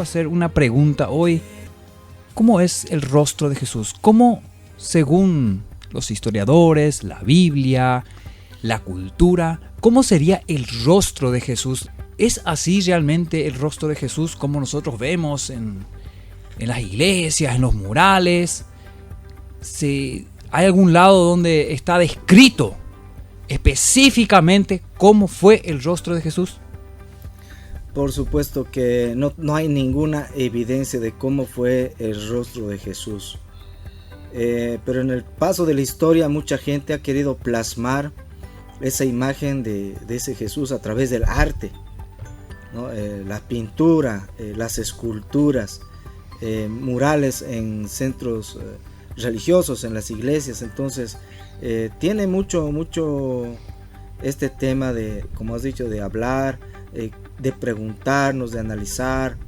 quiero hacer una pregunta hoy. ¿Cómo es el rostro de Jesús? ¿Cómo, según los historiadores, la Biblia, la cultura, cómo sería el rostro de Jesús? ¿Es así realmente el rostro de Jesús como nosotros vemos en las iglesias, en los murales? ¿Hay algún lado donde está descrito específicamente cómo fue el rostro de Jesús? Por supuesto que no hay ninguna evidencia de cómo fue el rostro de Jesús. Pero en el paso de la historia mucha gente ha querido plasmar esa imagen de ese Jesús a través del arte, ¿no? La pintura, las esculturas, murales en centros religiosos, en las iglesias. Entonces tiene mucho este tema de, como has dicho, de hablar, de preguntarnos, de analizar,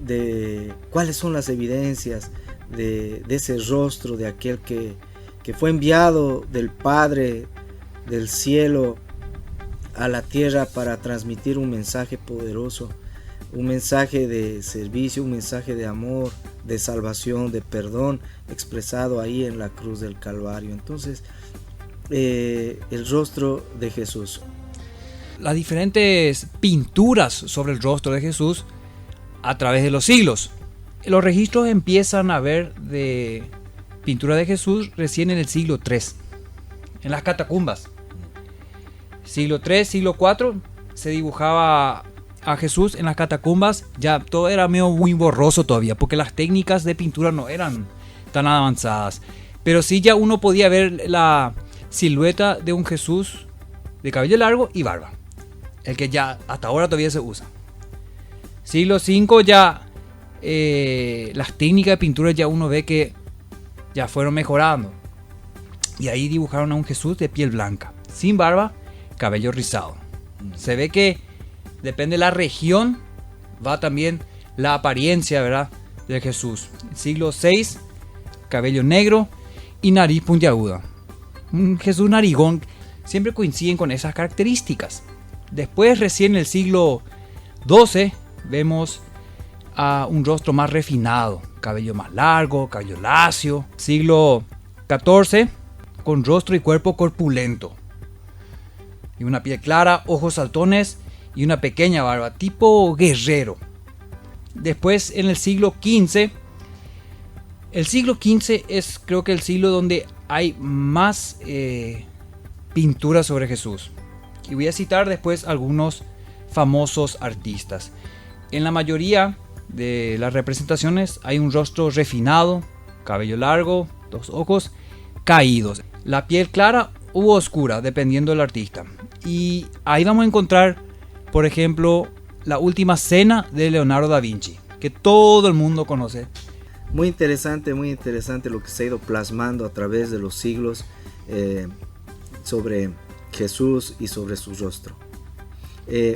de cuáles son las evidencias de ese rostro de aquel que fue enviado del Padre del cielo a la tierra para transmitir un mensaje poderoso, un mensaje de servicio, un mensaje de amor, de salvación, de perdón, expresado ahí en la cruz del Calvario. Entonces, el rostro de Jesús. Las diferentes pinturas sobre el rostro de Jesús a través de los siglos. Los registros empiezan a ver de pintura de Jesús recién en el siglo III, en las catacumbas. Siglo III, siglo IV, se dibujaba a Jesús en las catacumbas. Ya todo era muy borroso todavía, porque las técnicas de pintura no eran tan avanzadas. Pero sí ya uno podía ver la silueta de un Jesús de cabello largo y barba, el que ya hasta ahora todavía se usa. Siglo V ya las técnicas de pintura ya uno ve que ya fueron mejorando. Y ahí dibujaron a un Jesús de piel blanca, sin barba, cabello rizado. Se ve que depende de la región, va también la apariencia, ¿verdad?, de Jesús. Siglo VI, cabello negro y nariz puntiaguda. Un Jesús narigón, siempre coinciden con esas características. Después, recién en el siglo XII, vemos a un rostro más refinado, cabello más largo, cabello lacio. Siglo XIV, con rostro y cuerpo corpulento, y una piel clara, ojos saltones y una pequeña barba, tipo guerrero. Después, en el siglo XV, el siglo XV es, creo que, el siglo donde hay más pintura sobre Jesús. Y voy a citar después algunos famosos artistas. En la mayoría de las representaciones hay un rostro refinado, cabello largo, dos ojos caídos, la piel clara u oscura, dependiendo del artista. Y ahí vamos a encontrar, por ejemplo, La Última Cena de Leonardo da Vinci, que todo el mundo conoce. Muy interesante lo que se ha ido plasmando a través de los siglos sobre Jesús y sobre su rostro.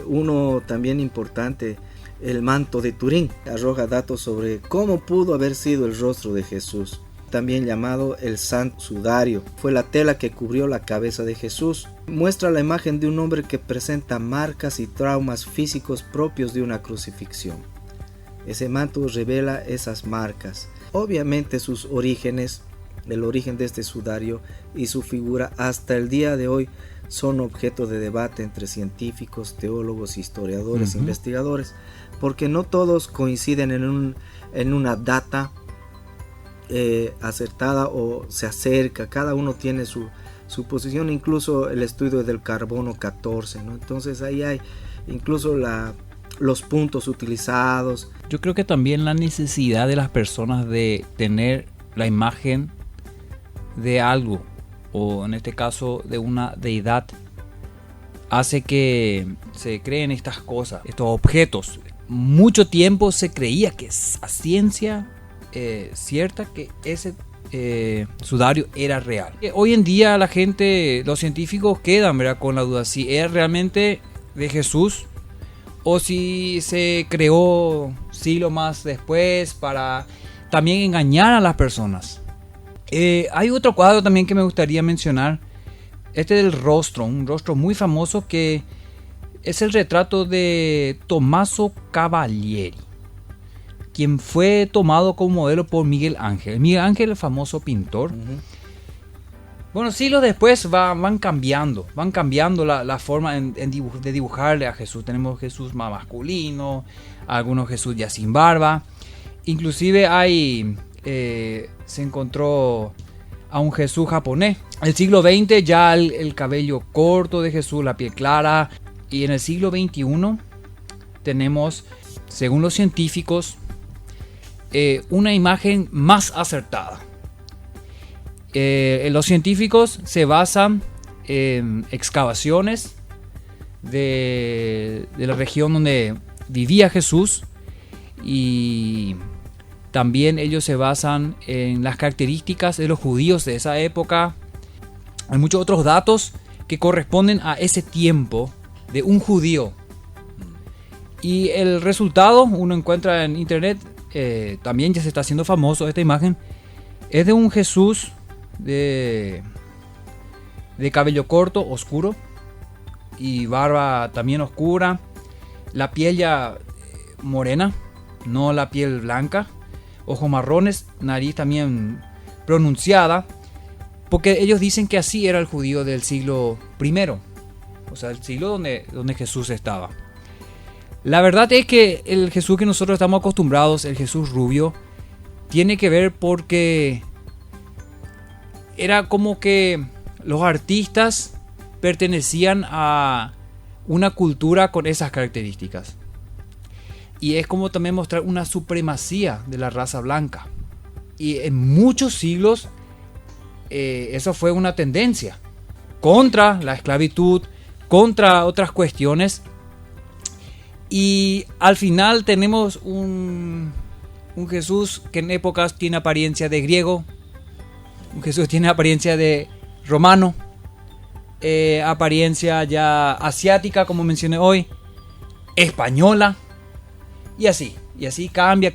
Uno también importante, el manto de Turín, arroja datos sobre cómo pudo haber sido el rostro de Jesús, también llamado el Santo Sudario. Fue la tela que cubrió la cabeza de Jesús. Muestra la imagen de un hombre que presenta marcas y traumas físicos propios de una crucifixión. Ese manto revela esas marcas. Obviamente sus orígenes, el origen de este sudario y su figura hasta el día de hoy son objeto de debate entre científicos, teólogos, historiadores, investigadores, porque no todos coinciden en una data acertada o se acerca. Cada uno tiene su posición, incluso el estudio del carbono 14, ¿no? Entonces ahí hay incluso los puntos utilizados. Yo creo que también la necesidad de las personas de tener la imagen de algo, o en este caso de una deidad, hace que se creen estas cosas, estos objetos. Mucho tiempo se creía que es a ciencia cierta que ese sudario era real. Hoy en día la gente, los científicos quedan, ¿verdad?, con la duda si es realmente de Jesús o si se creó siglos más después para también engañar a las personas. Hay otro cuadro también que me gustaría mencionar, este del rostro, un rostro muy famoso que es el retrato de Tommaso Cavalieri. quien fue tomado como modelo por Miguel Ángel. Miguel Ángel, el famoso pintor. Bueno, siglos después van cambiando la forma de dibujarle a Jesús. Tenemos Jesús más masculino, algunos Jesús ya sin barba. Inclusive se encontró a un Jesús japonés. En el siglo XX ya el cabello corto de Jesús, la piel clara. Y en el siglo XXI tenemos, según los científicos, una imagen más acertada. Los científicos se basan en excavaciones de la región donde vivía Jesús, y también ellos se basan en las características de los judíos de esa época. Hay muchos otros datos que corresponden a ese tiempo de un judío. Y el resultado uno encuentra en internet, también ya se está haciendo famoso esta imagen. Es de un Jesús de cabello corto, oscuro, y barba también oscura, la piel ya morena, no la piel blanca, ojos marrones, nariz también pronunciada, porque ellos dicen que así era el judío del siglo I, o sea, el siglo donde Jesús estaba. La verdad es que el Jesús que nosotros estamos acostumbrados, el Jesús rubio, tiene que ver porque era como que los artistas pertenecían a una cultura con esas características. Y es como también mostrar una supremacía de la raza blanca. Y en muchos siglos eso fue una tendencia contra la esclavitud, contra otras cuestiones. Y al final tenemos un Jesús que en épocas tiene apariencia de griego, un Jesús tiene apariencia de romano, apariencia ya asiática, como mencioné hoy, española, y así cambia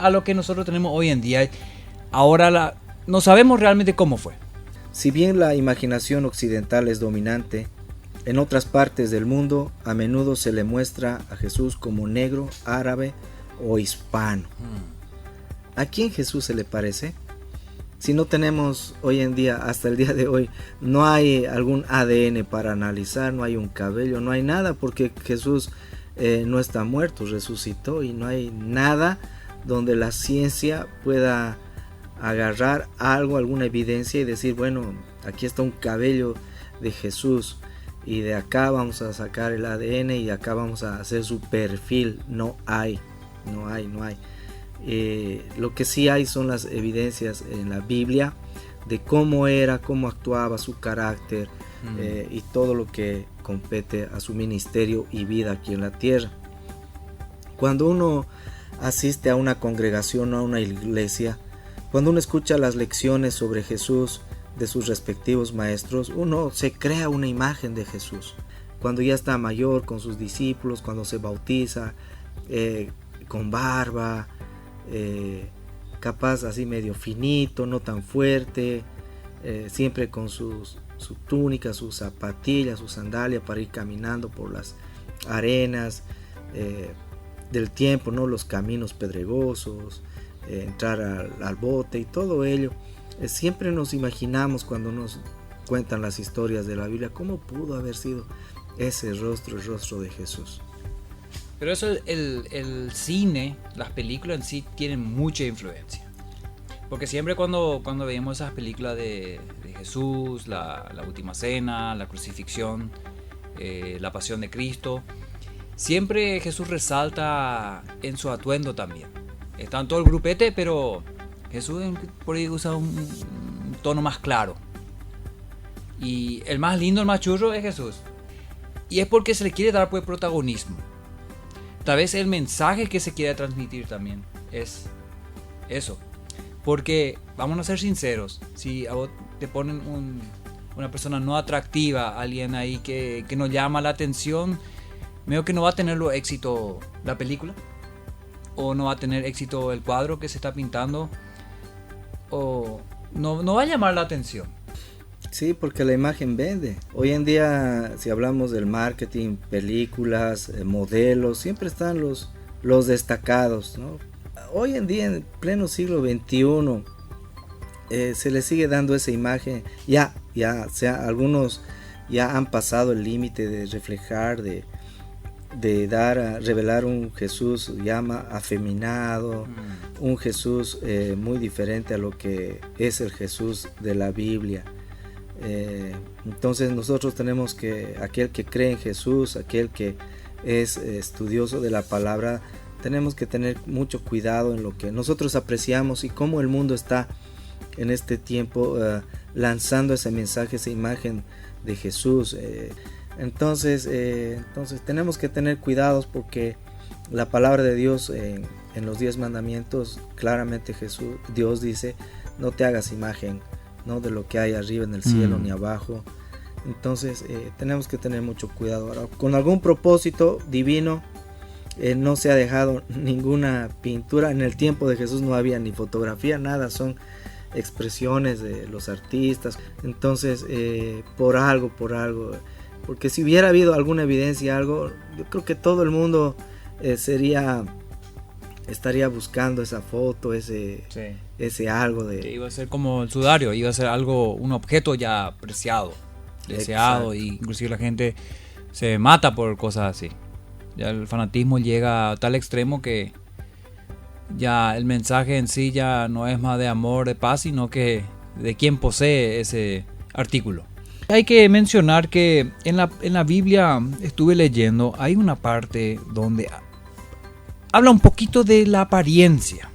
a lo que nosotros tenemos hoy en día. Ahora no sabemos realmente cómo fue. Si bien la imaginación occidental es dominante, en otras partes del mundo a menudo se le muestra a Jesús como negro, árabe o hispano. ¿A quién Jesús se le parece? Si no tenemos hoy en día, hasta el día de hoy, no hay algún ADN para analizar, no hay un cabello, no hay nada, porque Jesús no está muerto, resucitó, y no hay nada donde la ciencia pueda agarrar algo, alguna evidencia y decir, bueno, aquí está un cabello de Jesús y de acá vamos a sacar el ADN y acá vamos a hacer su perfil. No hay. Lo que sí hay son las evidencias en la Biblia de cómo era, cómo actuaba, su carácter, y todo lo que compete a su ministerio y vida aquí en la tierra. Cuando uno asiste a una congregación o a una iglesia, cuando uno escucha las lecciones sobre Jesús de sus respectivos maestros, uno se crea una imagen de Jesús. Cuando ya está mayor con sus discípulos, cuando se bautiza, con barba, capaz así medio finito, no tan fuerte, siempre con su túnica, sus zapatillas, su sandalia para ir caminando por las arenas del tiempo, ¿no? Los caminos pedregosos, entrar al bote y todo ello. Siempre nos imaginamos, cuando nos cuentan las historias de la Biblia, cómo pudo haber sido ese rostro, el rostro de Jesús. Pero eso, el cine, las películas en sí tienen mucha influencia. Porque siempre cuando veíamos esas películas de Jesús, la última cena, la crucifixión, la pasión de Cristo, siempre Jesús resalta en su atuendo también. Está en todo el grupete, pero Jesús por ahí usa un tono más claro. Y el más lindo, el más churro es Jesús. Y es porque se le quiere dar pues protagonismo. Tal vez el mensaje que se quiere transmitir también es eso. Porque, vamos a ser sinceros, si a vos te ponen una persona no atractiva, alguien ahí que no llama la atención, veo que no va a tener éxito la película, o no va a tener éxito el cuadro que se está pintando, o no va a llamar la atención. Sí, porque la imagen vende. Hoy en día, si hablamos del marketing, películas, modelos, siempre están los destacados, ¿no? hoy en día, en pleno siglo XXI, se le sigue dando esa imagen. Algunos ya han pasado el límite de reflejar, de revelar un Jesús afeminado, un Jesús muy diferente a lo que es el Jesús de la Biblia. Entonces nosotros tenemos que, aquel que cree en Jesús, aquel que es estudioso de la palabra, tenemos que tener mucho cuidado en lo que nosotros apreciamos y cómo el mundo está en este tiempo lanzando ese mensaje, esa imagen de Jesús. Entonces tenemos que tener cuidados, porque la palabra de Dios en los 10 mandamientos claramente Dios dice: no te hagas imagen, no de lo que hay arriba en el cielo ni abajo. Entonces tenemos que tener mucho cuidado. Ahora, con algún propósito divino, no se ha dejado ninguna pintura. En el tiempo de Jesús no había ni fotografía, nada, son expresiones de los artistas. Entonces por algo, porque si hubiera habido alguna evidencia, algo, yo creo que todo el mundo estaría buscando esa foto, ese algo de... Que iba a ser como el sudario, iba a ser algo, un objeto ya preciado, deseado. Y inclusive la gente se mata por cosas así. Ya el fanatismo llega a tal extremo que ya el mensaje en sí ya no es más de amor, de paz, sino que de quien posee ese artículo. Hay que mencionar que en la Biblia, estuve leyendo, hay una parte donde habla un poquito de la apariencia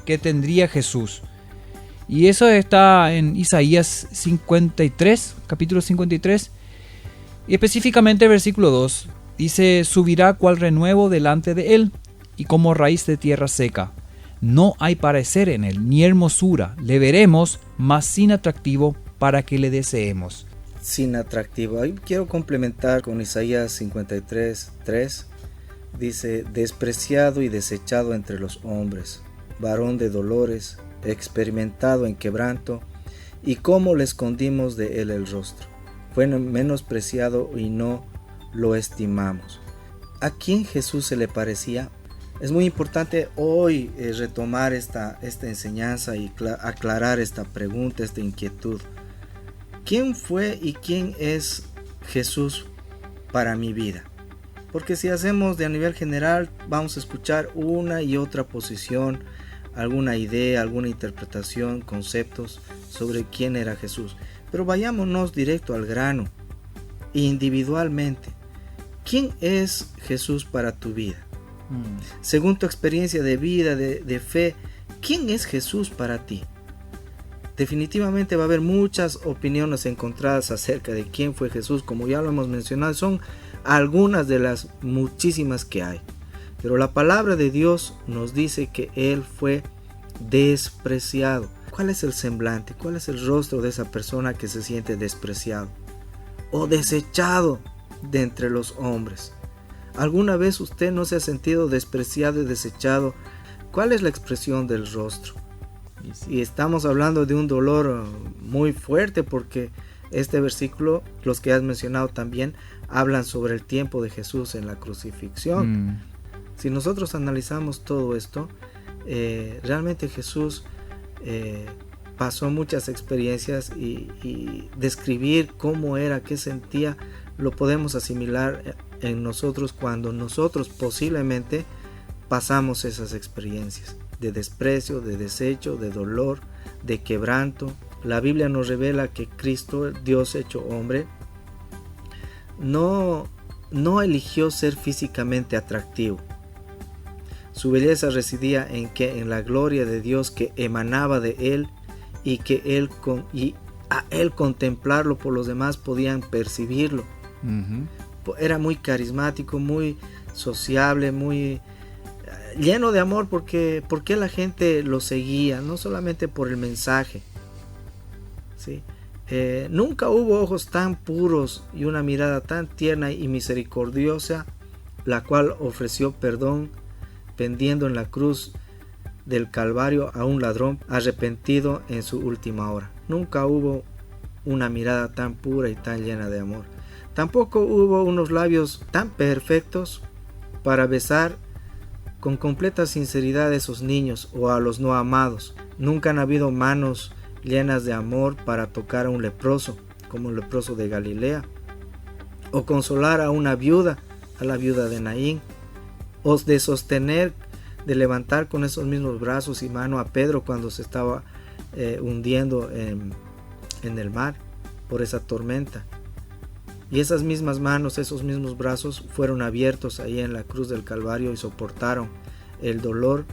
que tendría Jesús. Y eso está en Isaías 53, capítulo 53. Y específicamente el versículo 2 dice: subirá cual renuevo delante de él, y como raíz de tierra seca. No hay parecer en él, ni hermosura. Le veremos, mas sin atractivo, para que le deseemos. Sin atractivo. Ahí quiero complementar con Isaías 53, 3. Dice: despreciado y desechado entre los hombres, varón de dolores, experimentado en quebranto, y cómo le escondimos de él el rostro. Fue menospreciado y no lo estimamos. ¿A quién Jesús se le parecía? Es muy importante hoy retomar esta enseñanza y aclarar esta pregunta, esta inquietud. ¿Quién fue y quién es Jesús para mi vida? Porque si hacemos de a nivel general, vamos a escuchar una y otra posición, alguna idea, alguna interpretación, conceptos sobre quién era Jesús. Pero vayámonos directo al grano, individualmente. ¿Quién es Jesús para tu vida? Según tu experiencia de vida, de fe, ¿quién es Jesús para ti? Definitivamente va a haber muchas opiniones encontradas acerca de quién fue Jesús. Como ya lo hemos mencionado, son algunas de las muchísimas que hay. Pero la palabra de Dios nos dice que Él fue despreciado. ¿Cuál es el semblante? ¿Cuál es el rostro de esa persona que se siente despreciado o desechado de entre los hombres? ¿Alguna vez usted no se ha sentido despreciado y desechado? ¿Cuál es la expresión del rostro? Y estamos hablando de un dolor muy fuerte, porque este versículo, los que has mencionado también, hablan sobre el tiempo de Jesús en la crucifixión. Si nosotros analizamos todo esto, realmente Jesús pasó muchas experiencias, y describir cómo era, qué sentía, lo podemos asimilar en nosotros cuando nosotros posiblemente pasamos esas experiencias de desprecio, de desecho, de dolor, de quebranto. La Biblia nos revela que Cristo, Dios hecho hombre, no eligió ser físicamente atractivo. Su belleza residía en la gloria de Dios que emanaba de él, y que a él contemplarlo por los demás podían percibirlo. Era muy carismático, muy sociable, muy lleno de amor, porque la gente lo seguía, no solamente por el mensaje, ¿sí? Nunca hubo ojos tan puros y una mirada tan tierna y misericordiosa, la cual ofreció perdón pendiendo en la cruz del Calvario a un ladrón arrepentido en su última hora. Nunca hubo una mirada tan pura y tan llena de amor. Tampoco hubo unos labios tan perfectos para besar con completa sinceridad a esos niños o a los no amados. Nunca han habido manos llenas de amor para tocar a un leproso, como el leproso de Galilea, o consolar a una viuda, a la viuda de Naín, o de sostener, de levantar con esos mismos brazos y mano a Pedro cuando se estaba hundiendo en el mar por esa tormenta. Y esas mismas manos, esos mismos brazos fueron abiertos ahí en la cruz del Calvario y soportaron el dolor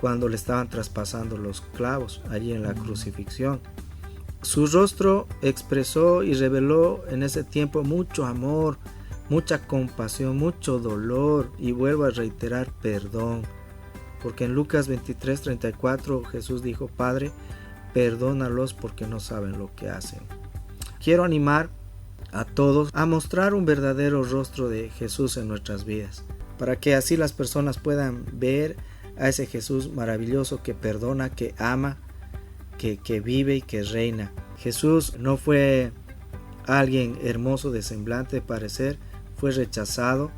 cuando le estaban traspasando los clavos allí en la crucifixión. Su rostro expresó y reveló en ese tiempo mucho amor, mucha compasión, mucho dolor, y vuelvo a reiterar, perdón. Porque en Lucas 23:34 Jesús dijo: Padre, perdónalos porque no saben lo que hacen. Quiero animar a todos a mostrar un verdadero rostro de Jesús en nuestras vidas, para que así las personas puedan ver a ese Jesús maravilloso que perdona, que ama, que vive y que reina. Jesús no fue alguien hermoso de semblante, de parecer, fue rechazado,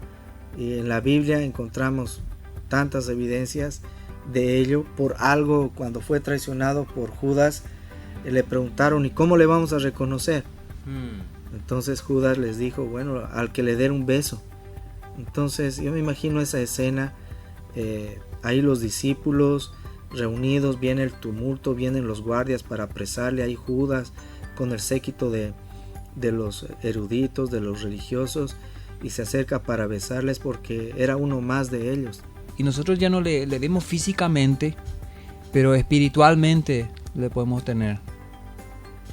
y en la Biblia encontramos tantas evidencias de ello. Por algo, cuando fue traicionado por Judas, le preguntaron: ¿y cómo le vamos a reconocer? Entonces Judas les dijo: bueno, al que le dé un beso. Entonces yo me imagino esa escena, ahí los discípulos reunidos, viene el tumulto, vienen los guardias para apresarle, ahí Judas con el séquito de los eruditos, de los religiosos, y se acerca para besarles porque era uno más de ellos. Y nosotros ya no le vemos físicamente, pero espiritualmente le podemos tener.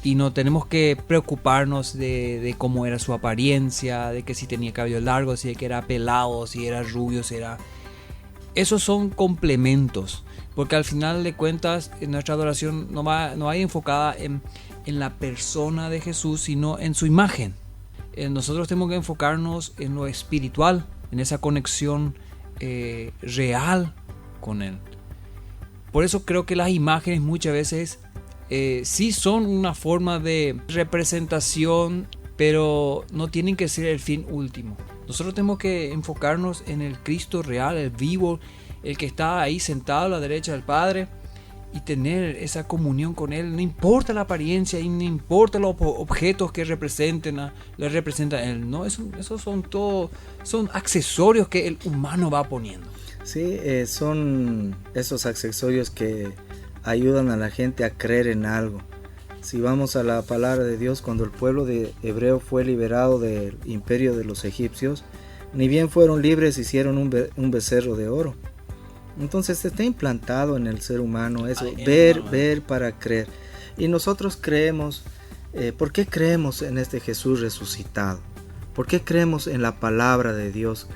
Y no tenemos que preocuparnos de cómo era su apariencia, de que si tenía cabello largo, si era pelado, si era rubio, si era... Esos son complementos, porque al final de cuentas nuestra adoración no va enfocada en la persona de Jesús, sino en su imagen. Nosotros tenemos que enfocarnos en lo espiritual, en esa conexión real con Él. Por eso creo que las imágenes muchas veces sí son una forma de representación, pero no tienen que ser el fin último. Nosotros tenemos que enfocarnos en el Cristo real, el vivo, el que está ahí sentado a la derecha del Padre, y tener esa comunión con Él. No importa la apariencia y no importa los objetos que le representan a Él. No, esos son accesorios que el humano va poniendo. Sí, son esos accesorios que ayudan a la gente a creer en algo. Si vamos a la palabra de Dios, cuando el pueblo de hebreo fue liberado del imperio de los egipcios, ni bien fueron libres, hicieron un becerro de oro. Entonces está implantado en el ser humano eso, ver para creer. Y nosotros creemos, ¿por qué creemos en este Jesús resucitado? ¿Por qué creemos en la palabra de Dios?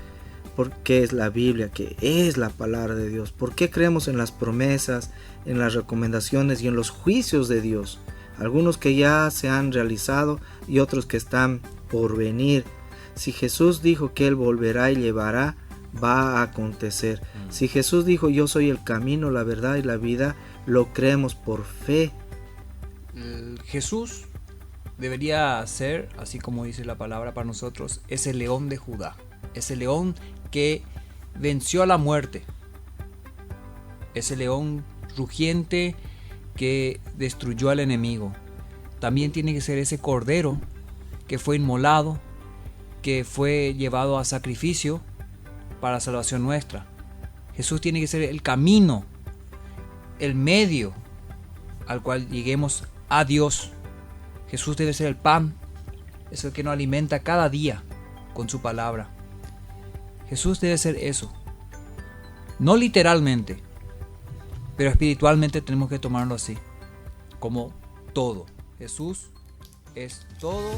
Porque es la Biblia, que es la palabra de Dios. ¿Por qué creemos en las promesas, en las recomendaciones y en los juicios de Dios? Algunos que ya se han realizado y otros que están por venir. Si Jesús dijo que Él volverá y llevará, va a acontecer. Si Jesús dijo: yo soy el camino, la verdad y la vida, lo creemos por fe. Jesús debería ser, así como dice la palabra para nosotros, ese león de Judá, ese león que venció a la muerte, ese león rugiente que destruyó al enemigo. También tiene que ser ese cordero que fue inmolado, que fue llevado a sacrificio para salvación nuestra. Jesús tiene que ser el camino, el medio al cual lleguemos a Dios. Jesús debe ser el pan, es el que nos alimenta cada día con su palabra. Jesús debe ser eso, no literalmente, pero espiritualmente tenemos que tomarlo así, como todo. Jesús es todo.